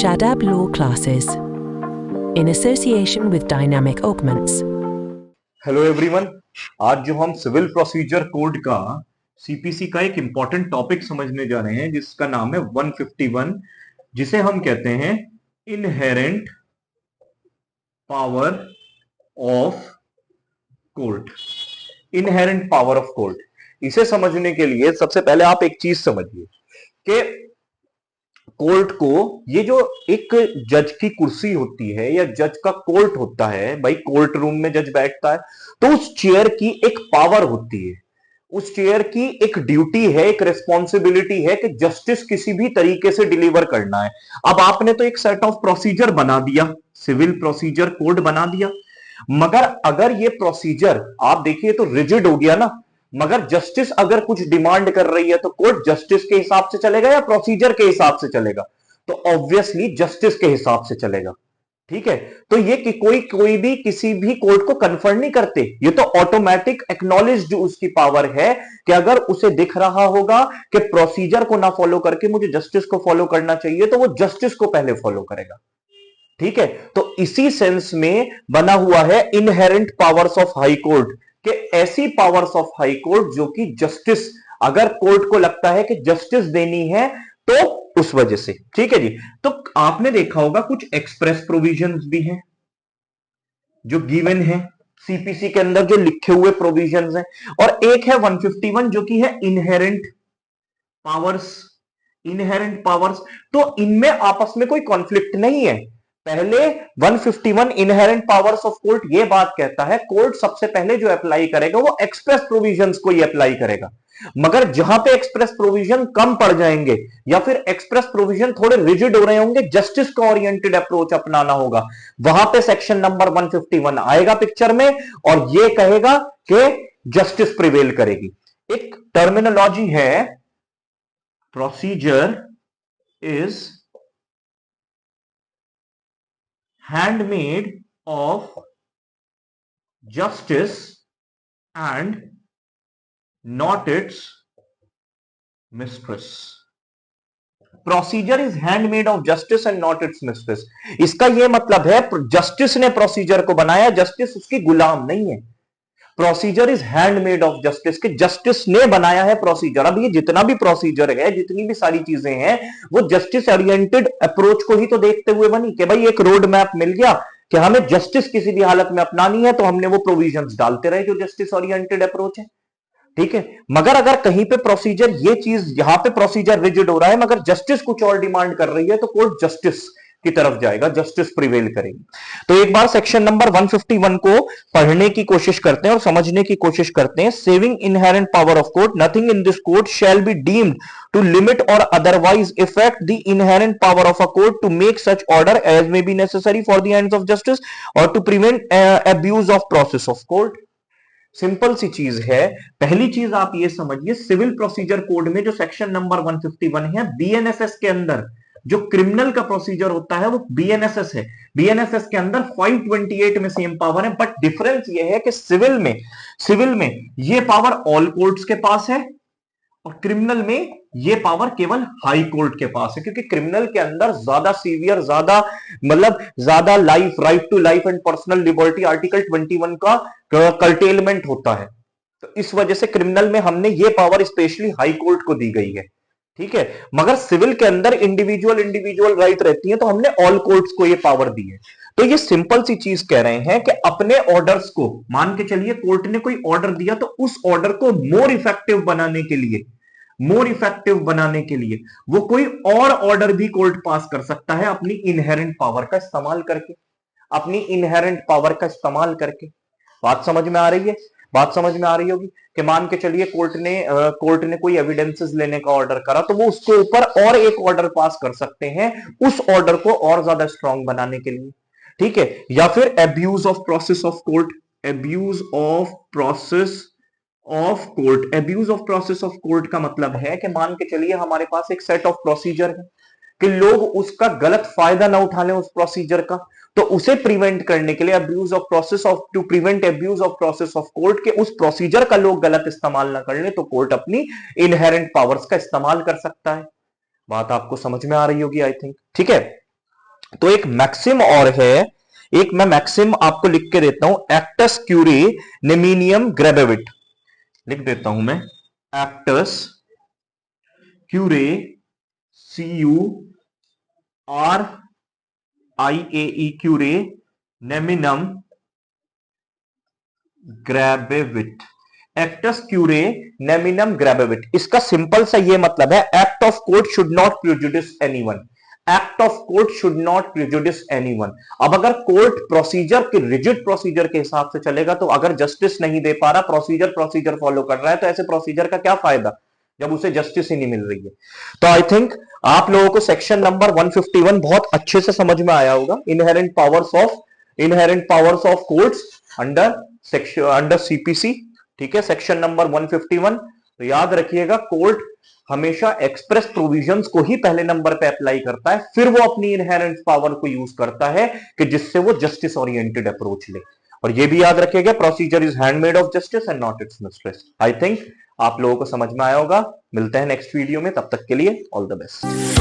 Shadab Law Classes in association with Dynamic Augments. Hello everyone, आज जो हम civil procedure code का CPC का एक इंपॉर्टेंट टॉपिक समझने जा रहे हैं जिसका नाम है 151, जिसे हम कहते हैं inherent power of court. Inherent power of court, इसे समझने के लिए सबसे पहले आप एक चीज समझिए कि कोर्ट को, ये जो एक जज की कुर्सी होती है या जज का कोर्ट होता है, भाई कोर्ट रूम में जज बैठता है तो उस चेयर की एक पावर होती है, उस चेयर की एक ड्यूटी है, एक रिस्पॉन्सिबिलिटी है कि जस्टिस किसी भी तरीके से डिलीवर करना है। अब आपने तो एक सेट ऑफ प्रोसीजर बना दिया, सिविल प्रोसीजर कोड बना दिया, मगर अगर ये प्रोसीजर आप देखिए तो रिजिड हो गया ना, मगर जस्टिस अगर कुछ डिमांड कर रही है तो कोर्ट जस्टिस के हिसाब से चलेगा या प्रोसीजर के हिसाब से चलेगा? तो ऑब्वियसली जस्टिस के हिसाब से चलेगा। ठीक है, तो ये कि कोई भी किसी भी कोर्ट को कन्फर्म नहीं करते, ये तो ऑटोमेटिक एक्नॉलेज्ड उसकी पावर है कि अगर उसे दिख रहा होगा कि प्रोसीजर को ना फॉलो करके मुझे जस्टिस को फॉलो करना चाहिए तो वो जस्टिस को पहले फॉलो करेगा। ठीक है, तो इसी सेंस में बना हुआ है inherent powers of high court, कि ऐसी पावर्स ऑफ हाई कोर्ट जो कि जस्टिस, अगर कोर्ट को लगता है कि जस्टिस देनी है तो उस वजह से। ठीक है जी, तो आपने देखा होगा कुछ एक्सप्रेस प्रोविजंस भी हैं जो गिवन है सीपीसी के अंदर, जो लिखे हुए प्रोविजंस हैं, और एक है 151 जो कि है इनहेरेंट पावर्स। इनहेरेंट पावर्स, तो इनमें आपस में कोई कॉन्फ्लिक्ट नहीं है। पहले 151 इनहेरेंट पावर्स ऑफ कोर्ट ये बात कहता है कोर्ट सबसे पहले जो अप्लाई करेगा वो एक्सप्रेस प्रोविजंस को ही अप्लाई करेगा, मगर जहां पे एक्सप्रेस प्रोविजन कम पड़ जाएंगे या फिर एक्सप्रेस प्रोविजन थोड़े रिजिड हो रहे होंगे, जस्टिस का ओरिएंटेड अप्रोच अपनाना होगा, वहां पे सेक्शन नंबर 151 आएगा पिक्चर में और ये कहेगा कि जस्टिस प्रिवेल करेगी। एक टर्मिनोलॉजी है, procedure is handmaid of justice and not its mistress. Procedure is handmade of justice and not it's mistress. इसका यह मतलब है जस्टिस ने प्रोसीजर को बनाया, जस्टिस उसकी गुलाम नहीं है। Procedure is handmade of justice, के जस्टिस ने बनाया है प्रोसीजर। अब ये जितना भी प्रोसीजर है, जितनी भी सारी चीजें हैं, वो जस्टिस ओरिएंटेड अप्रोच को ही तो देखते हुए बनी कि भाई एक रोड मैप मिल गया कि हमें जस्टिस किसी भी हालत में अपनानी है तो हमने वो प्रोविजंस डालते रहे जो जस्टिस ओरिएंटेड अप्रोच है। ठीक है, मगर अगर कहीं पे प्रोसीजर, ये चीज यहां पे प्रोसीजर रिजिड हो रहा है मगर जस्टिस कुछ और डिमांड कर रही है तो कोर्ट जस्टिस की तरफ जाएगा, जस्टिस प्रिवेल करेगी। तो एक बार सेक्शन नंबर 151 को पढ़ने की कोशिश करते हैं और समझने की कोशिश करते हैं। Saving inherent power of court, nothing in this court shall be deemed to limit or otherwise affect the inherent power of a court to make such order as may be necessary for the ends of justice और to prevent abuse of process of court. Simple सी चीज है। पहली चीज आप ये समझिए, civil procedure code में जो सेक्शन नंबर 151 है, बीएनएसएस के अंदर जो क्रिमिनल का प्रोसीजर होता है वो बीएनएसएस है। बीएनएसएस के अंदर 528 में सेम पावर है, बट डिफरेंस ये है कि सिविल में ये पावर ऑल कोर्ट्स के पास है और क्रिमिनल में ये पावर केवल हाई कोर्ट के पास है, क्योंकि क्रिमिनल के अंदर ज्यादा सीवियर, ज्यादा life, right to life and personal liberty, article 21 का कर्टेलमेंट होता है। तो इस वजह से क्रिमिनल में हमने ये पावर स्पेशली हाई कोर्ट को दी गई है। ठीक है, मगर सिविल के अंदर इंडिविजुअल राइट रहती है तो हमने ऑल कोर्ट्स को ये पावर दी है। तो ये सिंपल सी चीज कह रहे हैं कि अपने ऑर्डर्स को, मान के चलिए कोर्ट ने कोई ऑर्डर दिया तो उस ऑर्डर को मोर इफेक्टिव बनाने के लिए वो कोई और ऑर्डर भी कोर्ट पास कर सकता है अपनी इनहेरेंट पावर का इस्तेमाल करके। बात समझ में आ रही है? बात समझ में आ रही होगी कि मान के चलिए कोर्ट ने कोई एविडेंसेस लेने का ऑर्डर करा तो वो उसके ऊपर और एक ऑर्डर पास कर सकते हैं उस ऑर्डर को और ज्यादा स्ट्रांग बनाने के लिए। ठीक है, या फिर abuse of process of court, abuse of process of court का मतलब है कि मान के चलिए हमारे पास एक सेट ऑफ प्रोसीजर है कि लोग उसका गलत फायदा ना उठा लें उस प्रोसीजर का, तो उसे प्रिवेंट करने के लिए to prevent abuse of process of court के उस प्रोसीजर का लोग गलत इस्तेमाल ना कर ले तो कोर्ट अपनी इनहेरेंट पावर्स का इस्तेमाल कर सकता है। बात आपको समझ में आ रही होगी आई थिंक। ठीक है, तो एक मैक्सिम और है, एक मैं मैक्सिम आपको लिख के देता हूं, एक्टस क्यूरे नेमिनियम ग्रेबेविट, लिख देता हूं मैं, एक्टस क्यूरे, CURIAE क्यूरे नेमिनम ग्रेबेविट, एक्टस क्यूरे नेमिनम ग्रेबेविट। इसका सिंपल सा ये मतलब है, act of court should not prejudice anyone, act of court should not prejudice anyone. अब अगर कोर्ट प्रोसीजर के, रिजिड प्रोसीजर के हिसाब से चलेगा, तो अगर जस्टिस नहीं दे पा रहा, प्रोसीजर फॉलो कर रहा है, तो ऐसे प्रोसीजर का क्या फायदा जब उसे जस्टिस ही नहीं मिल रही है। तो आई थिंक आप लोगों को सेक्शन नंबर 151 बहुत अच्छे से समझ में आया होगा, inherent powers of courts under CPC. ठीक है, सेक्शन नंबर 151। तो याद रखिएगा, कोर्ट हमेशा एक्सप्रेस प्रोविजंस को ही पहले नंबर पे अप्लाई करता है, फिर वो अपनी इनहेरेंट पावर को यूज करता है कि जिससे वो जस्टिस ओरिएंटेड अप्रोच ले। और ये भी याद रखिएगा, procedure is handmade of justice and not it's mistress. I think आप लोगों को समझ में आया होगा। मिलते हैं नेक्स्ट वीडियो में, तब तक के लिए ऑल द बेस्ट।